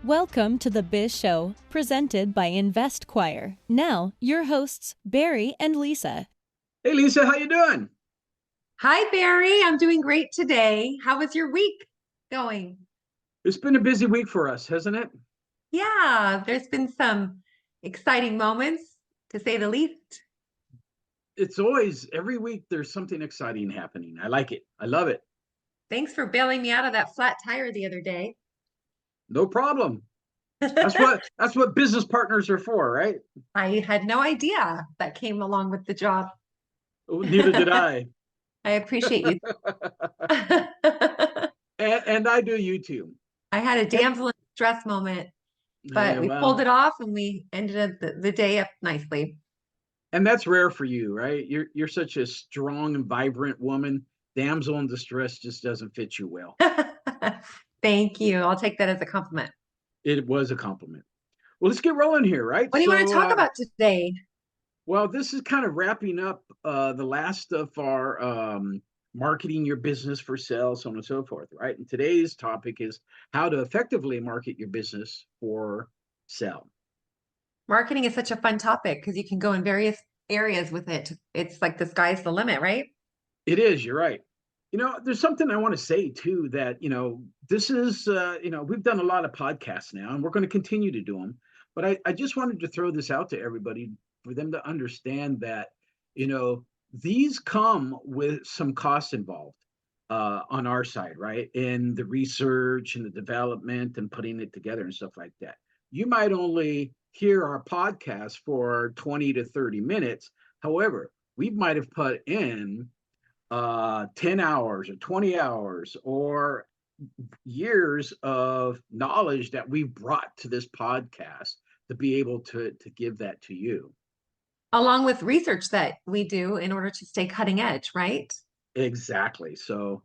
Welcome to the Biz Show, presented by InvestQuire. Now, your hosts, Barry and Lisa. Hey, Lisa, how you doing? Hi, Barry. I'm doing great today. How was your week going? It's been a busy week for us, hasn't it? Yeah, there's been some exciting moments, to say the least. It's always, every week, there's something exciting happening. I like it. I love it. Thanks for bailing me out of that flat tire the other day. No problem. That's what business partners are for, right? I had no idea that came along with the job. Oh, neither did I. I appreciate you. And I do you too. I had a damsel in distress moment, but Yeah, we pulled well, it off and we ended up the day up nicely. and that's rare for you, right? You're such a strong and vibrant woman. Damsel in distress just doesn't fit you well. Thank you. I'll take that as a compliment. It was a compliment. Well, let's get rolling here, right? What do you want to talk about today? Well, this is kind of wrapping up the last of our marketing your business for sales, so on and so forth, right? And today's topic is how to effectively market your business for sale. Marketing is such a fun topic because you can go in various areas with it. It's like the sky's the limit, right? It is, you're right. There's something I want to say too that, this is, we've done a lot of podcasts now and we're going to continue to do them. But I just wanted to throw this out to everybody for them to understand that, these come with some costs involved on our side, right? In the research and the development and putting it together and stuff like that. You might only hear our podcast for 20 to 30 minutes. However, we might have put in 10 hours or 20 hours or years of knowledge that we've brought to this podcast to be able to give that to you. Along with research that we do in order to stay cutting edge, right? Exactly. So,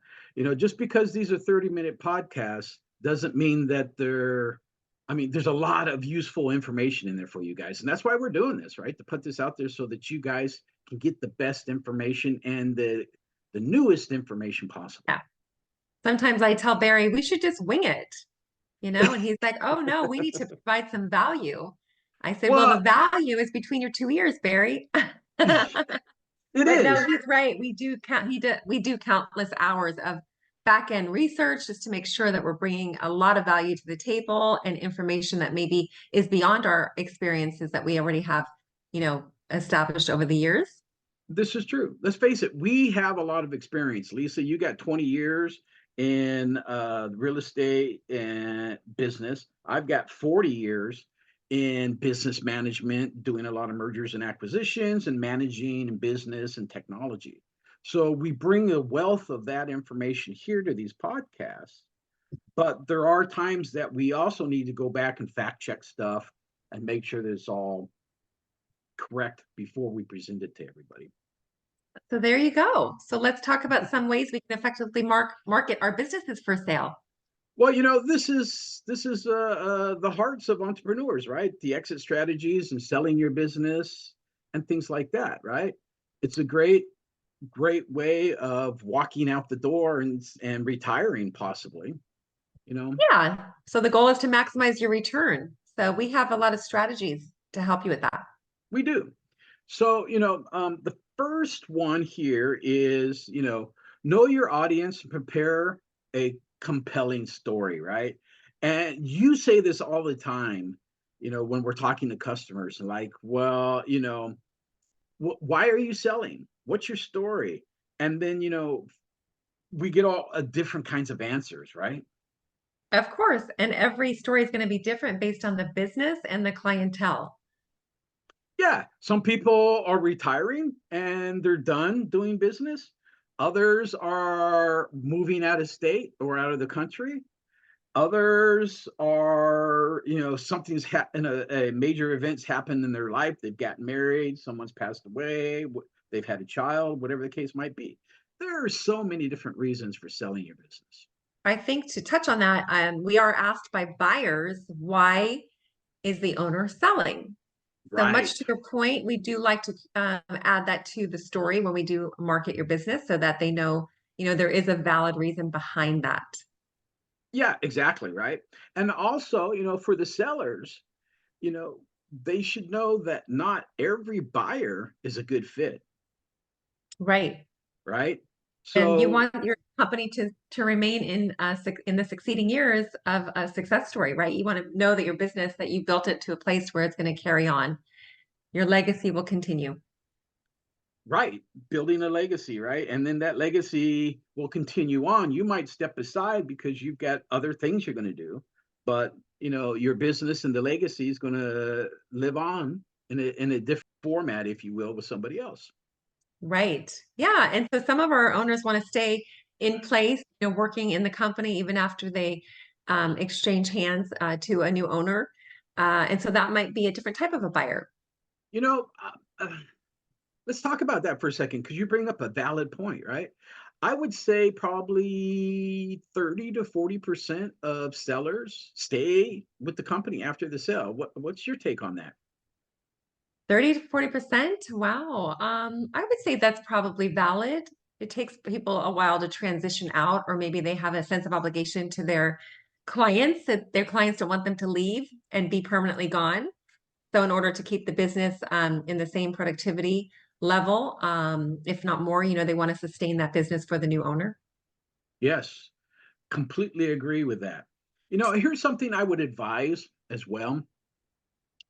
just because these are 30-minute podcasts doesn't mean that there's a lot of useful information in there for you guys. And that's why we're doing this, right? To put this out there so that you guys can get the best information and the newest information possible. Yeah. Sometimes I tell Barry, we should just wing it, and he's like, oh no, we need to provide some value. I said, well, the Well, value is between your two ears, Barry. it But no, is. he's right. We do countless hours of back end research just to make sure that we're bringing a lot of value to the table and information that maybe is beyond our experiences that we already have, established over the years. This is true. Let's face it, we have a lot of experience. Lisa, you got 20 years in real estate and business. I've got 40 years in business management, doing a lot of mergers and acquisitions and managing and business and technology. So we bring a wealth of that information here to these podcasts. But there are times that we also need to go back and fact check stuff and make sure that it's all correct before we present it to everybody. So there you go. So let's talk about some ways we can effectively market our businesses for sale. Well, this is the hearts of entrepreneurs, right? The exit strategies and selling your business and things like that, right? It's a great way of walking out the door and retiring possibly. Yeah. So the goal is to maximize your return. So we have a lot of strategies to help you with that. We do. So, the first one here is, know your audience and prepare a compelling story, right? And you say this all the time, when we're talking to customers, like, well, why are you selling? What's your story? And then, we get all different kinds of answers, right? Of course. And every story is going to be different based on the business and the clientele. Yeah, some people are retiring and they're done doing business. Others are moving out of state or out of the country. Others are, something's happened, a major event's happened in their life. They've gotten married, someone's passed away, they've had a child, whatever the case might be. There are so many different reasons for selling your business. I think to touch on that, we are asked by buyers, why is the owner selling? So much Right. to your point, we do like to add that to the story when we do market your business so that they know, there is a valid reason behind that. Yeah, exactly, right? And also, for the sellers, you know, they should know that not every buyer is a good fit, Right. right? And you So, want your company to remain in the succeeding years of a success story, right? You want to know that your business, that you built it to a place where it's going to carry on. Your legacy will continue. right, building a legacy, right? And then that legacy will continue on. You might step aside because you've got other things you're going to do, but your business and the legacy is going to live on in a different format, if you will, with somebody else. Right. Yeah. And so some of our owners want to stay in place, working in the company even after they exchange hands to a new owner. And so that might be a different type of a buyer. You know, let's talk about that for a second because you bring up a valid point, right? I would say probably 30 to 40% of sellers stay with the company after the sale. What's your take on that? 30 to 40%. Wow. I would say that's probably valid. It takes people a while to transition out, or maybe they have a sense of obligation to their clients that their clients don't want them to leave and be permanently gone. So in order to keep the business in the same productivity level, if not more, they want to sustain that business for the new owner. Yes, completely agree with that. Here's something I would advise as well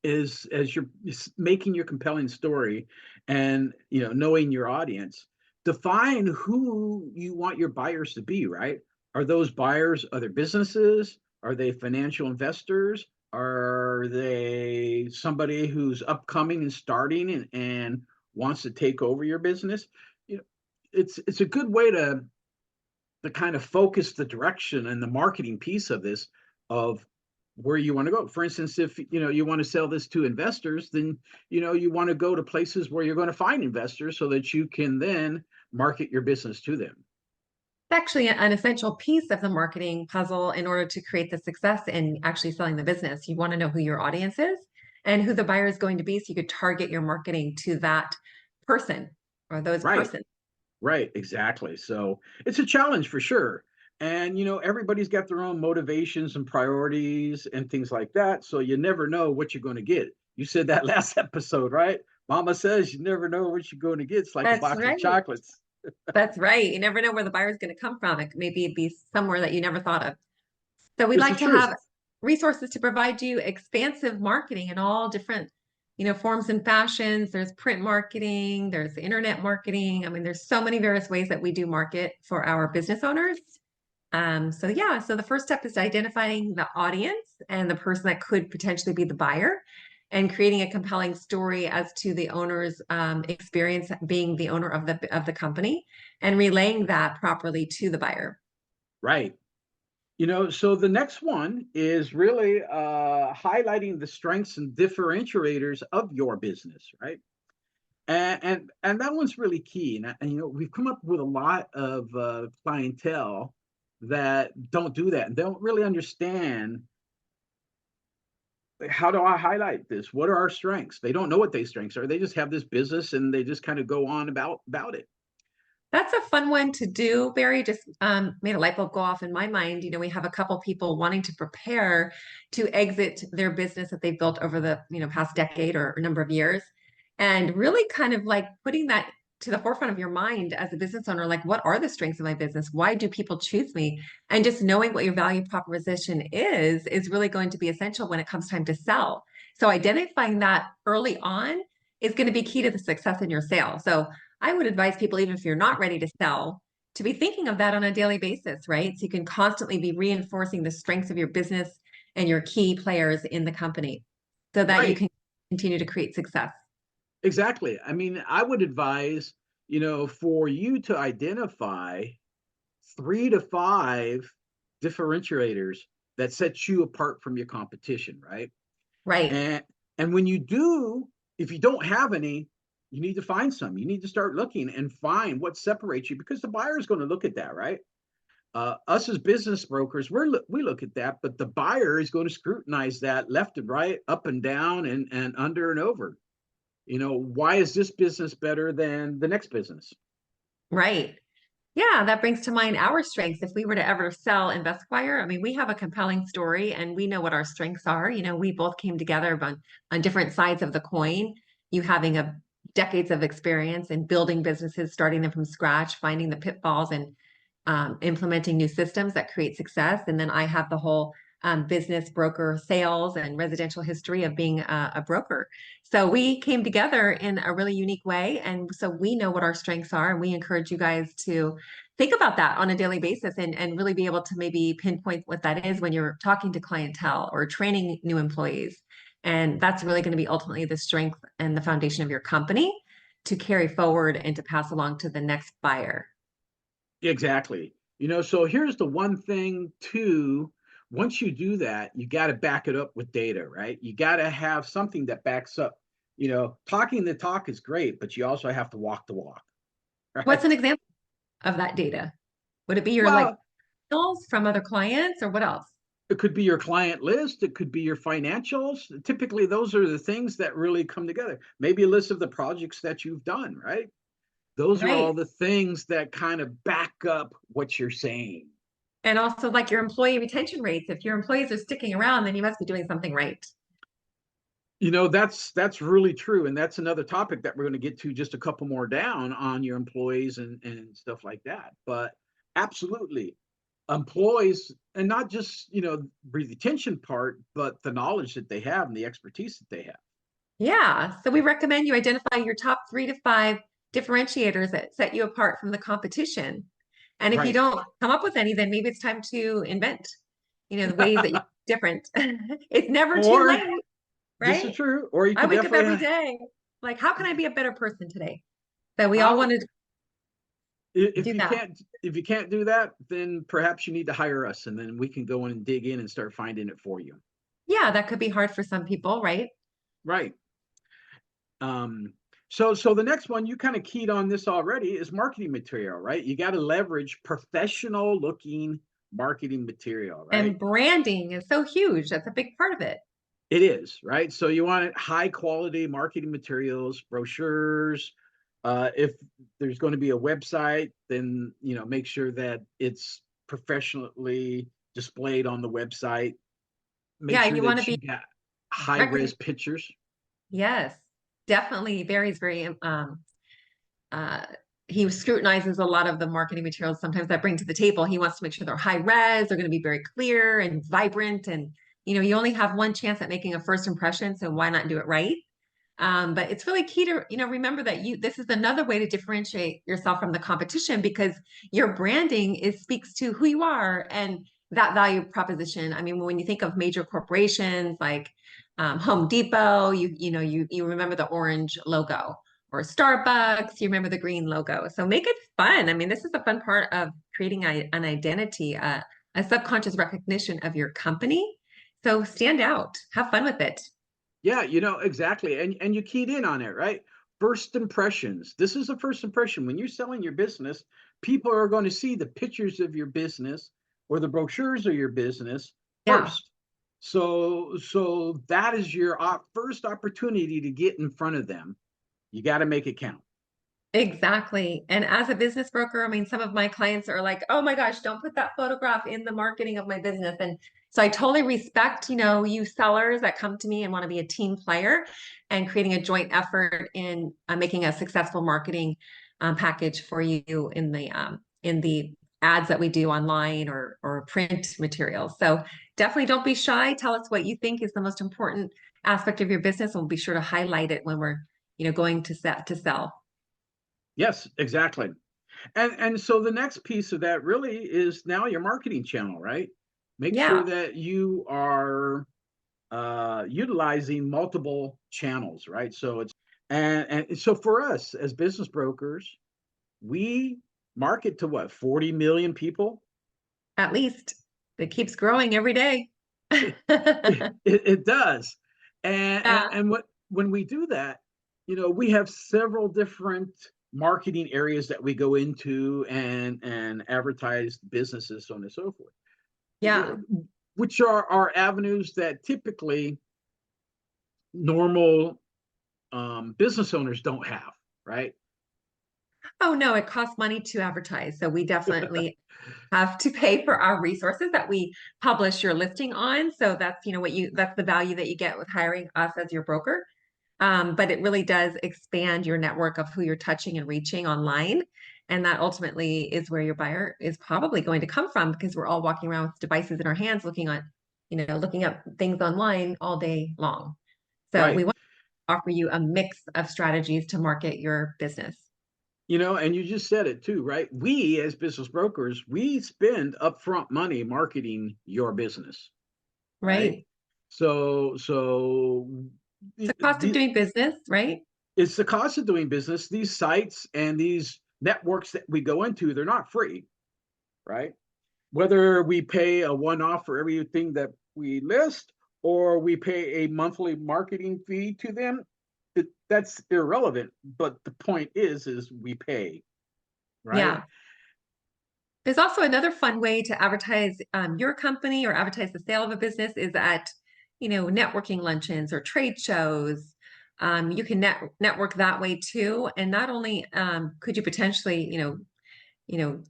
is as you're making your compelling story and knowing your audience, define who you want your buyers to be, right? Are those buyers other businesses? Are they financial investors? Are they somebody who's upcoming and starting and wants to take over your business? you know it's a good way to kind of focus the direction and the marketing piece of this, of where you want to go. For instance, if you want to sell this to investors, then you want to go to places where you're going to find investors so that you can then market your business to them. It's actually an essential piece of the marketing puzzle in order to create the success in actually selling the business. You want to know who your audience is and who the buyer is going to be so you could target your marketing to that person or those Right, persons. right, exactly. So it's a challenge for sure. And everybody's got their own motivations and priorities and things like that, so you never know what you're going to get. You said that last episode, right? Mama says you never know what you're going to get. It's like a That's box of right. chocolates. That's right. You never know where the buyer is going to come from. It maybe be somewhere that you never thought of. So we'd It's the like to truth. have resources to provide you expansive marketing in all different, forms and fashions. There's print marketing, there's internet marketing. I mean, there's so many various ways that we do market for our business owners. So yeah, so the first step is identifying the audience and the person that could potentially be the buyer and creating a compelling story as to the owner's experience being the owner of the company and relaying that properly to the buyer. Right. So the next one is really highlighting the strengths and differentiators of your business, right? And that one's really key. And we've come up with a lot of clientele that don't do that and don't really understand, how do I highlight this? What are our strengths? They don't know what their strengths are. They just have this business and they just kind of go on about it. That's a fun one to do, Barry. Just made a light bulb go off in my mind. We have a couple people wanting to prepare to exit their business that they've built over the past decade or number of years, and really kind of like putting that to the forefront of your mind as a business owner. Like, what are the strengths of my business? Why do people choose me? And just knowing what your value proposition is really going to be essential when it comes time to sell. So identifying that early on is going to be key to the success in your sale. So I would advise people, even if you're not ready to sell, to be thinking of that on a daily basis, right? So you can constantly be reinforcing the strengths of your business and your key players in the company so that you Right. can continue to create success. Exactly. I mean, I would advise, for you to identify 3 to 5 differentiators that set you apart from your competition, right? Right. And when you do, if you don't have any, you need to find some. You need to start looking and find what separates you, because the buyer is going to look at that, right? Us as business brokers, we look at that, but the buyer is going to scrutinize that left and right, up and down, and under and over. Why is this business better than the next business? Right. Yeah, that brings to mind our strengths. If we were to ever sell InvestWire, I mean, we have a compelling story and we know what our strengths are. We both came together on different sides of the coin. You having a decades of experience in building businesses, starting them from scratch, finding the pitfalls and implementing new systems that create success. And then I have the whole business broker sales and residential history of being a broker. So we came together in a really unique way. And so we know what our strengths are. And we encourage you guys to think about that on a daily basis and really be able to maybe pinpoint what that is when you're talking to clientele or training new employees. And that's really going to be ultimately the strength and the foundation of your company to carry forward and to pass along to the next buyer. Exactly. So here's the one thing too. Once you do that, you got to back it up with data, right? You got to have something that backs up. Talking the talk is great, but you also have to walk the walk, What's right? an example of that data? Would it be your like Well, emails from other clients or what else? it could be your client list, it could be your financials. Typically, those are the things that really come together. Maybe a list of the projects that you've done, right? Those are all Right. the things that kind of back up what you're saying. And also like your employee retention rates. If your employees are sticking around, then you must be doing something right. That's really true, and that's another topic that we're going to get to just a couple more down on your employees and stuff like that. But absolutely, employees, and not just the retention part, but the knowledge that they have and the expertise that they have. Yeah. So we recommend you identify your top 3 to 5 differentiators that set you apart from the competition. And if you Right. don't come up with any, then maybe it's time to invent, the ways that you're different. It's never too Or late, this is right? true, or you I could wake up every definitely day like, how can I be a better person today? So we all how want to if do you that. can't do that, then perhaps you need to hire us, and then we can go in and dig in and start finding it for you. Yeah, that could be hard for some people, right? Right. Um, so the next one, you kind of keyed on this already, is marketing material, right? You got to leverage professional looking marketing material, right? And branding is so huge. That's a big part of it. It is, right? So you want it high quality marketing materials, brochures. If there's going to be a website, then make sure that it's professionally displayed on the website. Make Yeah, sure you want to that be you got high recon res pictures. yes, definitely Barry's very uh he scrutinizes a lot of the marketing materials sometimes that bring to the table. He wants to make sure they're high res, they're going to be very clear and vibrant and you only have one chance at making a first impression, so why not do it right? But it's really key to, remember that this is another way to differentiate yourself from the competition because your branding speaks to who you are and that value proposition. I mean, when you think of major corporations like Home Depot, you remember the orange logo, or Starbucks, you remember the green logo. So make it fun. I mean, this is the fun part of creating an identity, a subconscious recognition of your company. So stand out, have fun with it. Yeah, exactly. And you keyed in on it, right? First impressions. This is a first impression. When you're selling your business, people are going to see the pictures of your business or the brochures of your business Yeah. first. So that is your first opportunity to get in front of them. You got to make it count. Exactly. And as a business broker, I mean, some of my clients are like, oh my gosh, don't put that photograph in the marketing of my business. And so I totally respect, you sellers that come to me and want to be a team player and creating a joint effort in making a successful marketing package for you in the ads that we do online or print materials. So definitely don't be shy. Tell us what you think is the most important aspect of your business, and we'll be sure to highlight it when we're, going to sell. Yes, exactly. And so the next piece of that really is now your marketing channel, right? Make sure Yeah, that you are utilizing multiple channels, right? So and so for us as business brokers, we market to what, 40 million people? at least it keeps growing every day. It does. And Yeah. and what when we do that, we have several different marketing areas that we go into and advertise businesses, so on and so forth. Yeah. Which are avenues that typically normal business owners don't have, right? Oh, no, it costs money to advertise. So we definitely have to pay for our resources that we publish your listing on. So that's, that's the value that you get with hiring us as your broker. But it really does expand your network of who you're touching and reaching online. And that ultimately is where your buyer is probably going to come from, because we're all walking around with devices in our hands, looking up things online all day long. So we Right. want to offer you a mix of strategies to market your business. And you just said it too, right? We as business brokers, we spend upfront money marketing your business, right? Right. So It's the cost of doing business, right? it's the cost of doing business. These sites and these networks that we go into, they're not free, right? Whether we pay a one-off for everything that we list or we pay a monthly marketing fee to them, that's irrelevant. But the point is we pay, right? Yeah. There's also another fun way to advertise your company or advertise the sale of a business is at, networking luncheons or trade shows. You can network that way too. And not only could you potentially, you know,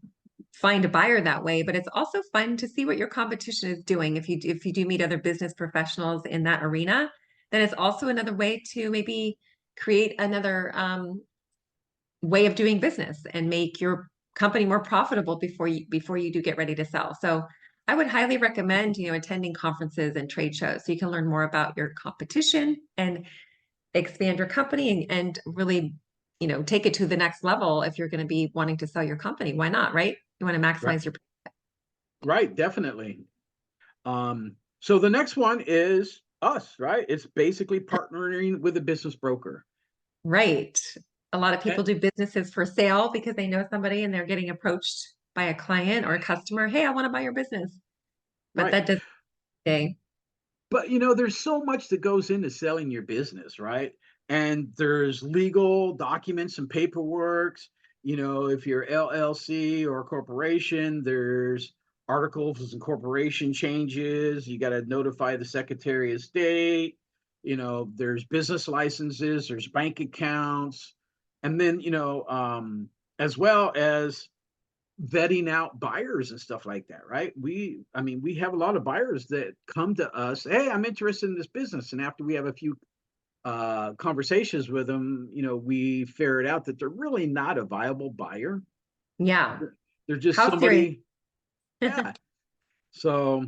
find a buyer that way, but it's also fun to see what your competition is doing. If you do meet other business professionals in that arena, then it's also another way to maybe create another way of doing business and make your company more profitable before you do get ready to sell. So I would highly recommend, attending conferences and trade shows so you can learn more about your competition and expand your company and really, take it to the next level. If you're going to be wanting to sell your company, why not, right? You want to Right, maximize your. right, definitely. So the next one is us, right? It's basically partnering with a business broker. Right. A lot of And, people do businesses for sale because they know somebody and they're getting approached by a client or a customer. Hey, I want to buy your business. But right. that doesn't stay. But there's so much that goes into selling your business, right? And there's legal documents and paperwork. If you're LLC or a corporation, there's articles and corporation changes. You got to notify the Secretary of State. There's business licenses, there's bank accounts, and then as well as vetting out buyers and stuff like that, right? We have a lot of buyers that come to us, hey, I'm interested in this business, and after we have a few conversations with them, we ferret out that they're really not a viable buyer. Yeah. They're just How serious? somebody. Yeah. So,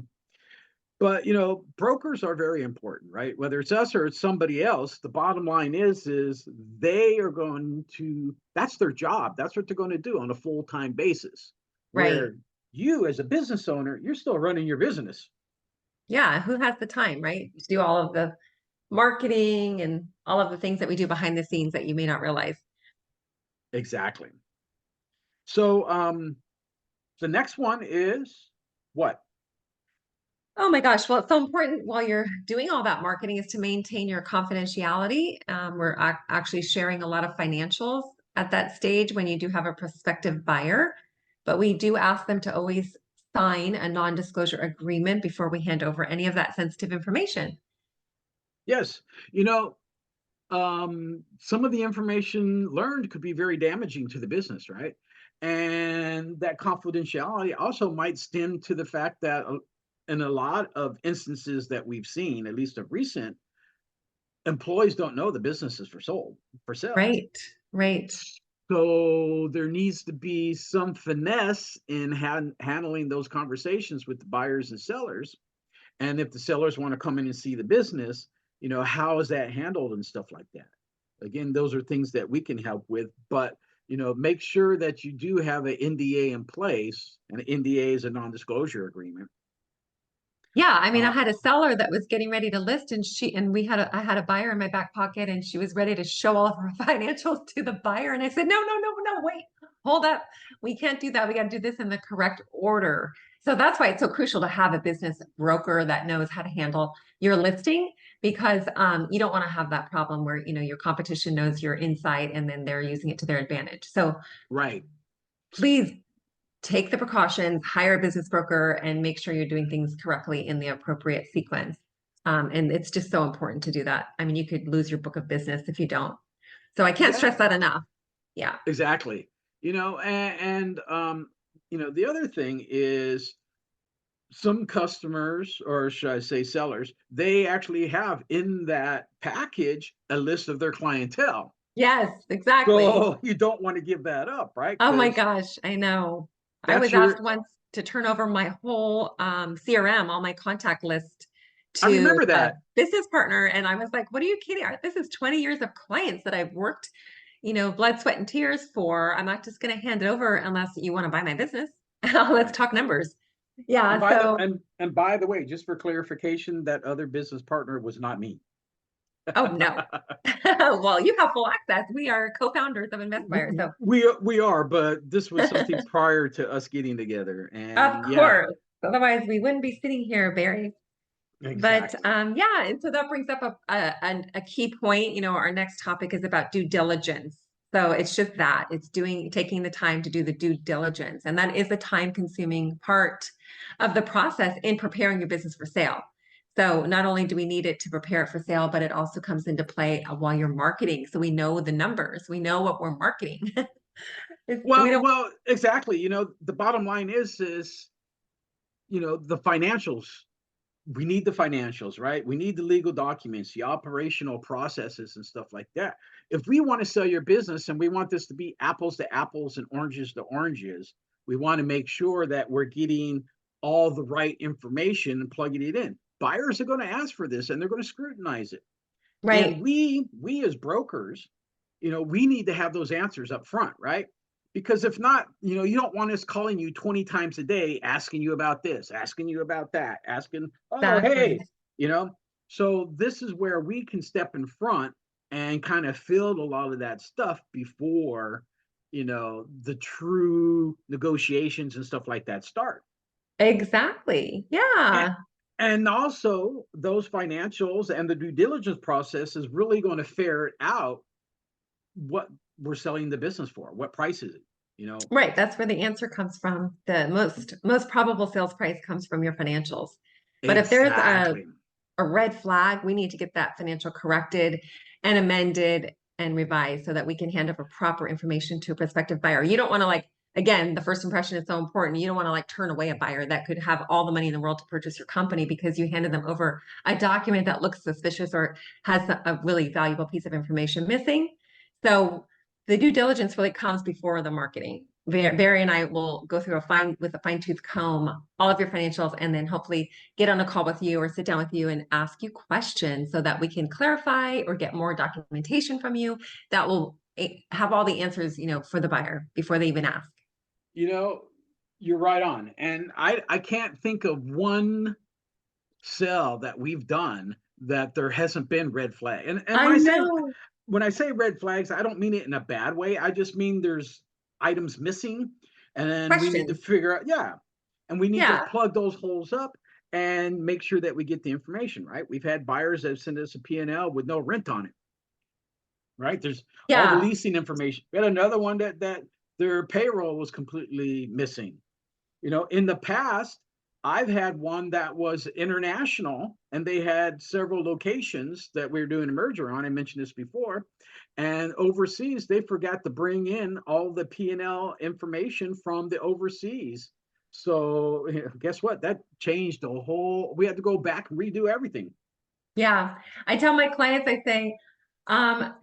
but brokers are very important, right? Whether it's us or it's somebody else, the bottom line is they are going to, that's their job, that's what they're going to do on a full-time basis, Right. where you as a business owner, you're still running your business. Yeah. Who has the time, right? To do all of the marketing and all of the things that we do behind the scenes that you may not realize. Exactly. So the next one is what? Oh my gosh. Well, it's so important while you're doing all that marketing is to maintain your confidentiality. We're actually sharing a lot of financials at that stage when you do have a prospective buyer, but we do ask them to always sign a non-disclosure agreement before we hand over any of that sensitive information. Yes. Some of the information learned could be very damaging to the business, right? And that confidentiality also might stem to the fact that in a lot of instances that we've seen, at least of recent, employees don't know the business is for sale. Right. Right. So there needs to be some finesse in handling those conversations with the buyers and sellers. And if the sellers want to come in and see the business, how is that handled and stuff like that. Again, those are things that we can help with, but make sure that you do have an NDA in place. And an NDA is a non-disclosure agreement. Yeah, I mean, I Uh, had a seller that was getting ready to list, and I had a buyer in my back pocket, and she was ready to show all of her financials to the buyer, and I said, no, no, no, no, wait, hold up, we can't do that. We got to do this in the correct order. So that's why it's so crucial to have a business broker that knows how to handle your listing, because you don't want to have that problem where your competition knows your insight and then they're using it to their advantage. So right. please take the precautions, hire a business broker, and make sure you're doing things correctly in the appropriate sequence. And it's just so important to do that. I mean, you could lose your book of business if you don't. So I can't stress Yeah, that enough. Yeah. exactly. The other thing is some customers, or should I say sellers, they actually have in that package a list of their clientele. Yes, exactly. So you don't want to give that up, right? Oh my Because gosh, I know. I that's was asked your, once to turn over my whole CRM, all my contact list I to remember a that. business partner. And I was like, what are you kidding? This is 20 years of clients that I've worked, blood, sweat, and tears for. I'm not just going to hand it over unless you want to buy my business. Let's Right. talk numbers. And Yeah. by the So, and by the way, just for clarification, that other business partner was not me. oh no. Well, you have full access. We are co-founders of InvestWire. So, We are, but this was something prior to us getting together. of And yeah, course. Otherwise, we wouldn't be sitting here, Barry. But exactly. yeah, and so that brings up a key point. Our next topic is about due diligence. So it's just that it's taking the time to do the due diligence. And that is a time consuming part of the process in preparing your business for sale. So not only do we need it to prepare it for sale, but it also comes into play while you're marketing. So we know the numbers, we know what we're marketing. We don't, Exactly. The bottom line is the financials. We need the financials, right? We need the legal documents, the operational processes and stuff like that. If we want to sell your business and we want this to be apples to apples and oranges to oranges, we want to make sure that we're getting all the right information and plugging it in. Buyers are going to ask for this and they're going to scrutinize it. And right. we as brokers, we need to have those answers up front, right? Because if not, you don't want us calling you 20 times a day, asking you about this, asking you about that, asking, oh, Exactly. hey, you know. So this is where we can step in front and kind of fill a lot of that stuff before, the true negotiations and stuff like that start. Exactly. And, Yeah. and also those financials and the due diligence process is really going to ferret out what we're selling the business for. What price is it? Right. That's where the answer comes from. The most probable sales price comes from your financials. But if there's Exactly. a red flag, we need to get that financial corrected and amended and revised so that we can hand over proper information to a prospective buyer. You don't want to again, the first impression is so important. You don't want to turn away a buyer that could have all the money in the world to purchase your company because you handed them over a document that looks suspicious or has a really valuable piece of information missing. So the due diligence really comes before the marketing. Barry and I will go through with a fine tooth comb all of your financials and then hopefully get on a call with you or sit down with you and ask you questions so that we can clarify or get more documentation from you that will have all the answers, for the buyer before they even ask. You know, you're right on. And I can't think of one sell that we've done that there hasn't been red flag. And I know. when I say red flags, I don't mean it in a bad way. I just mean there's items missing, and then we need to Questions. figure out, yeah, and we need to Yeah. plug those holes up and make sure that we get the information right. We've had buyers that send us a P&L with no rent on it, right? There's all the Yeah. leasing information. We had another one that their payroll was completely missing. In the past, I've had one that was international and they had several locations that we were doing a merger on. I mentioned this before. And overseas, they forgot to bring in all the P&L information from the overseas. So guess what? That changed the whole, we had to go back and redo everything. Yeah. I tell my clients, I say,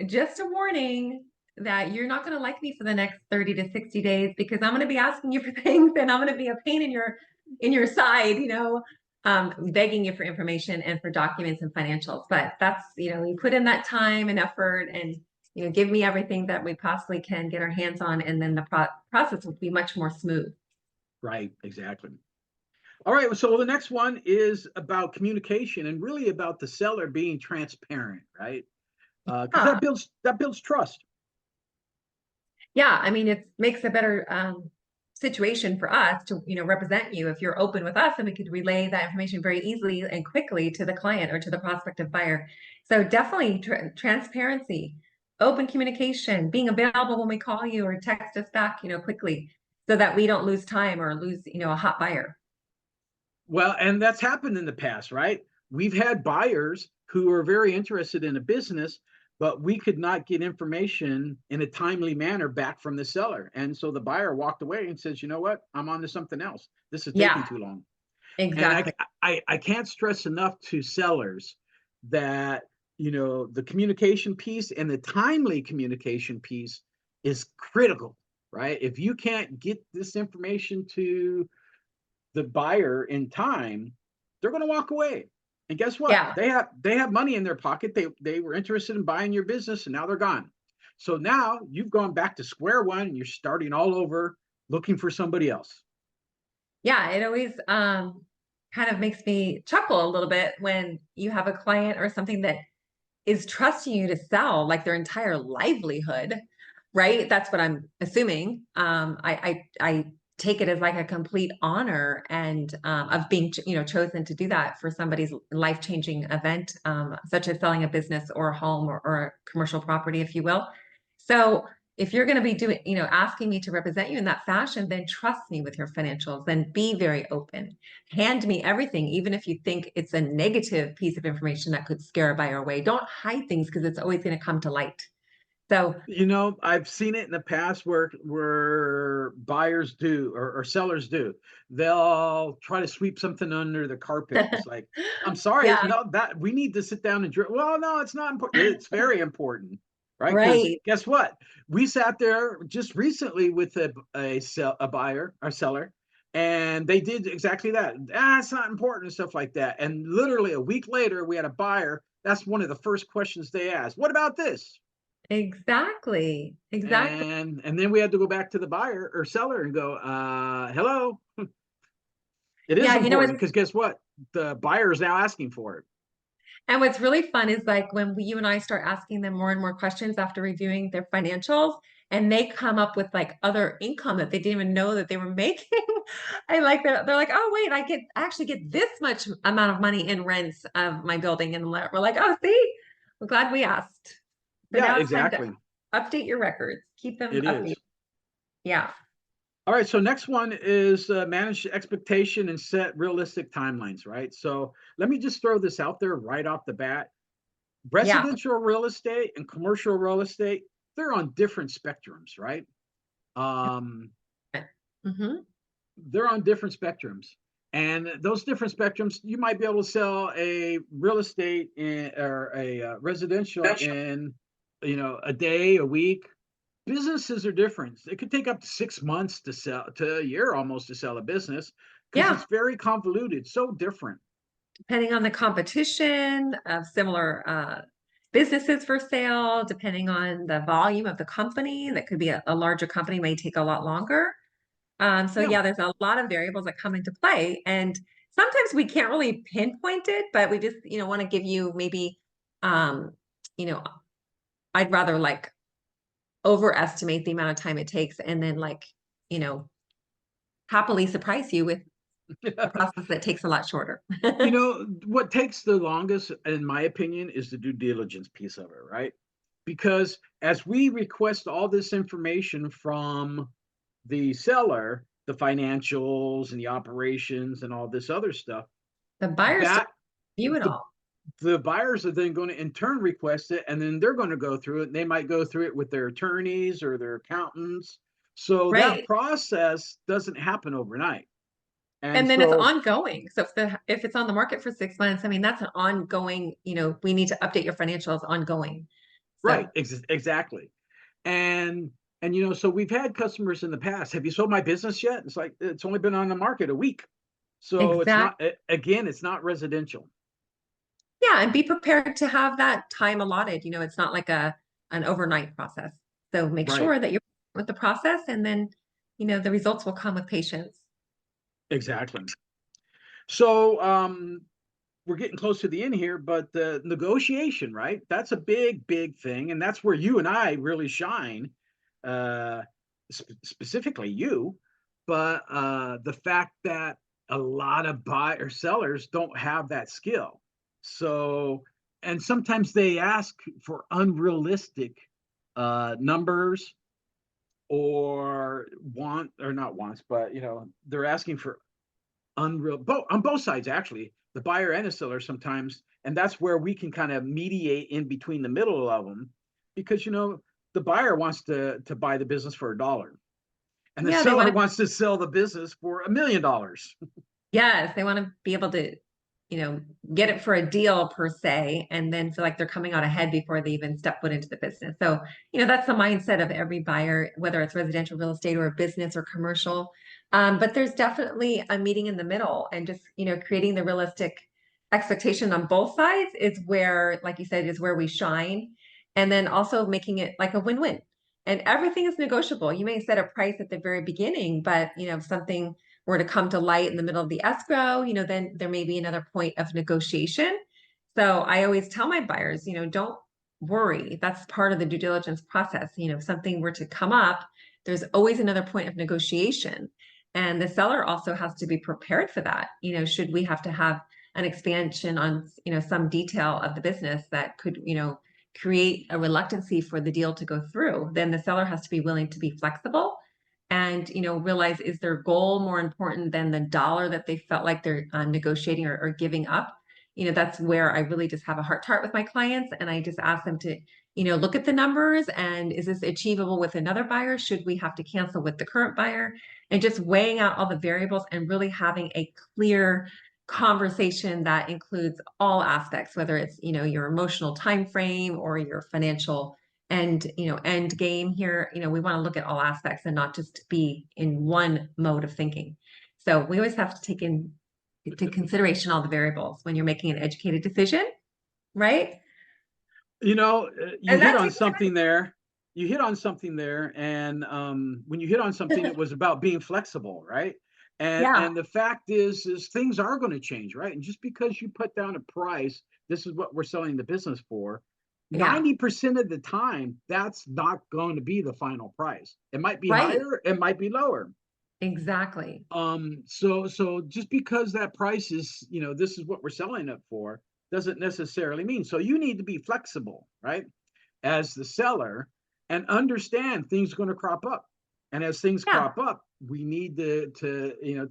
just a warning that you're not going to like me for the next 30 to 60 days because I'm going to be asking you for things and I'm going to be a pain in your side, begging you for information and for documents and financials. But that's, you put in that time and effort and, give me everything that we possibly can get our hands on. And then the process will be much more smooth. Right, exactly. All right, so the next one is about communication and really about the seller being transparent, right? Because Ah, that builds trust. yeah. I mean, it makes a better situation for us to, represent you if you're open with us and we could relay that information very easily and quickly to the client or to the prospective buyer. So definitely transparency, open communication, being available when we call you or text us back, quickly so that we don't lose time or lose, a hot buyer. Well, and that's happened in the past, right? We've had buyers who are very interested in a business, but we could not get information in a timely manner back from the seller. And so the buyer walked away and says, you know what, I'm on to something else. This is taking Yeah, too long. And exactly. I can't stress enough to sellers that, the communication piece and the timely communication piece is critical, right? If you can't get this information to the buyer in time, they're going to walk away. And guess what? Yeah. They have money in their pocket. They were interested in buying your business, and now they're gone. So now you've gone back to square one, and you're starting all over, looking for somebody else. Yeah, it always kind of makes me chuckle a little bit when you have a client or something that is trusting you to sell like their entire livelihood, right? That's what I'm assuming. I take it as like a complete honor and of being chosen to do that for somebody's life-changing event, such as selling a business or a home or a commercial property, if you will. So if you're going to be doing, asking me to represent you in that fashion, then trust me with your financials, then be very open. Hand me everything, even if you think it's a negative piece of information that could scare a buyer away. Don't hide things because it's always going to come to light. So, I've seen it in the past where buyers do or sellers do. They'll try to sweep something under the carpet. It's like, I'm sorry, yeah, no, that we need to sit down and drill. Well, no, it's not important. It's very important, right? Because right. guess what? We sat there just recently with a buyer or seller, and they did exactly that. It's not important and stuff like that. And literally a week later, we had a buyer. That's one of the first questions they asked. What about this? Exactly. Exactly. And then we had to go back to the buyer or seller and go, hello, it is Yeah, important because guess what? The buyer is now asking for it. and what's really fun is like when you and I start asking them more and more questions after reviewing their financials, and they come up with like other income that they didn't even know that they were making. I like that. They're like, oh wait, I actually get this much amount of money in rents of my building, and we're like, oh, see, we're glad we asked. So Yeah, now it's time to exactly. update your records, keep them It updated. is. Yeah, All right. So next one is manage expectation and set realistic timelines, right? So let me just throw this out there right off the bat. yeah, Residential real estate and commercial real estate, they're on different spectrums, right? Um, hmm, they're on different spectrums. And those different spectrums, you might be able to sell a real estate or a residential in, a day, a week. Businesses are different. It could take up to 6 months to sell, to a year almost to sell a business because yeah. it's very convoluted, so different. Depending on the competition of similar businesses for sale, depending on the volume of the company, that could be a larger company, may take a lot longer. So Yeah. yeah, there's a lot of variables that come into play, and sometimes we can't really pinpoint it, but we just want to give you maybe um, you know I'd rather like overestimate the amount of time it takes, and then like you know happily surprise you with a process that takes a lot shorter. What takes the longest, in my opinion, is the due diligence piece of it, right? Because as we request all this information from the seller, the financials and the operations and all this other stuff, The buyers don't that view it the all. the buyers are then going to in turn request it, and then they're going to go through it. And they might go through it with their attorneys or their accountants. So that Right. process doesn't happen overnight. And And then it's so, ongoing. So if it's on the market for 6 months, I mean, that's an ongoing, we need to update your financials ongoing. right, So exactly. And so we've had customers in the past. Have you sold my business yet? It's like it's only been on the market a week. So it's exact, not, again, it's not residential. yeah, and be prepared to have that time allotted. It's not like an overnight process. So make Right. sure that you're with the process, and then, the results will come with patience. Exactly. So we're getting close to the end here, but the negotiation, right? That's a big, big thing. And that's where you and I really shine, uh, specifically you. But the fact that a lot of buyer sellers don't have that skill. So, and sometimes they ask for unrealistic numbers or not wants, but they're asking for unreal, on both sides, actually, the buyer and the seller sometimes. And that's where we can kind of mediate in between the middle of them, because, the buyer wants to buy the business for $1, and the Yeah, they seller want to, wants to sell the business for $1 million. yes, they want to be able to, get it for a deal per se, and then feel like they're coming out ahead before they even step foot into the business. So, that's the mindset of every buyer, whether it's residential real estate or a business or commercial. But there's definitely a meeting in the middle, and just, creating the realistic expectation on both sides is where, like you said, is where we shine. And then also making it like a win-win. And everything is negotiable. You may set a price at the very beginning, but if something were to come to light in the middle of the escrow, then there may be another point of negotiation. So I always tell my buyers, don't worry. That's part of the due diligence process. If something were to come up, there's always another point of negotiation. And the seller also has to be prepared for that. Should we have to have an expansion on, some detail of the business that could, create a reluctancy for the deal to go through, then the seller has to be willing to be flexible and, realize, is their goal more important than the dollar that they felt like they're negotiating or giving up? That's where I really just have a heart to heart with my clients. And I just ask them to, look at the numbers, and is this achievable with another buyer? Should we have to cancel with the current buyer? And just weighing out all the variables and really having a clear conversation that includes all aspects, whether it's, your emotional time frame or your financial end game here. We want to look at all aspects and not just be in one mode of thinking. So we always have to take into consideration all the variables when you're making an educated decision, right? You And hit that on takes something there. You hit on something there, and when you hit on something, it was about being flexible, right? And Yeah, and the fact is things are going to change, right? And just because you put down a price, this is what we're selling the business for. yeah, 90% of the time, that's not going to be the final price. It might be right. higher, it might be lower. Exactly. So just because that price is, this is what we're selling it for, doesn't necessarily mean. So you need to be flexible, right? As the seller, and understand things are going to crop up. And as things Yeah. crop up, we need to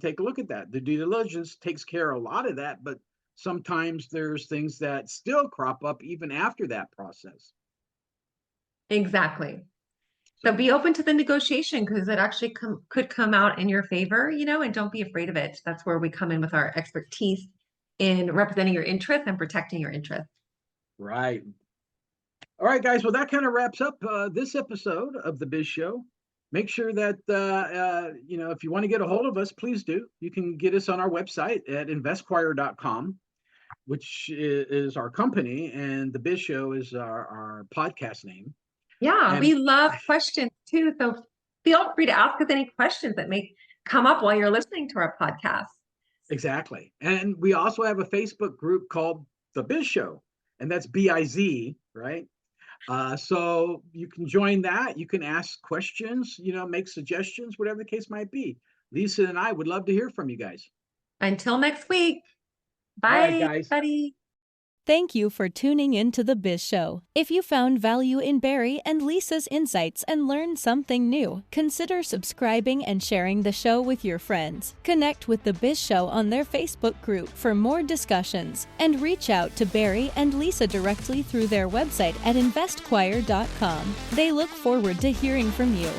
take a look at that. The due diligence takes care of a lot of that, but sometimes there's things that still crop up even after that process. Exactly. So So, be open to the negotiation, because it actually could come out in your favor, and don't be afraid of it. That's where we come in with our expertise in representing your interests and protecting your interests. right. All right, guys. Well, that kind of wraps up this episode of the Biz Show. Make sure that if you want to get a hold of us, please do. You can get us on our website at investquire.com, which is our company, and the Biz Show is our podcast name. Yeah, we And love questions too. So feel free to ask us any questions that may come up while you're listening to our podcast. exactly. And we also have a Facebook group called the Biz Show, and that's BIZ, right? So you can join that. You can ask questions, make suggestions, whatever the case might be. Lisa and I would love to hear from you guys. Until next week. All right, Bye, guys. buddy. Thank you for tuning in to the Biz Show. If you found value in Barry and Lisa's insights and learned something new, consider subscribing and sharing the show with your friends. Connect with the Biz Show on their Facebook group for more discussions, and reach out to Barry and Lisa directly through their website at investquire.com. They look forward to hearing from you.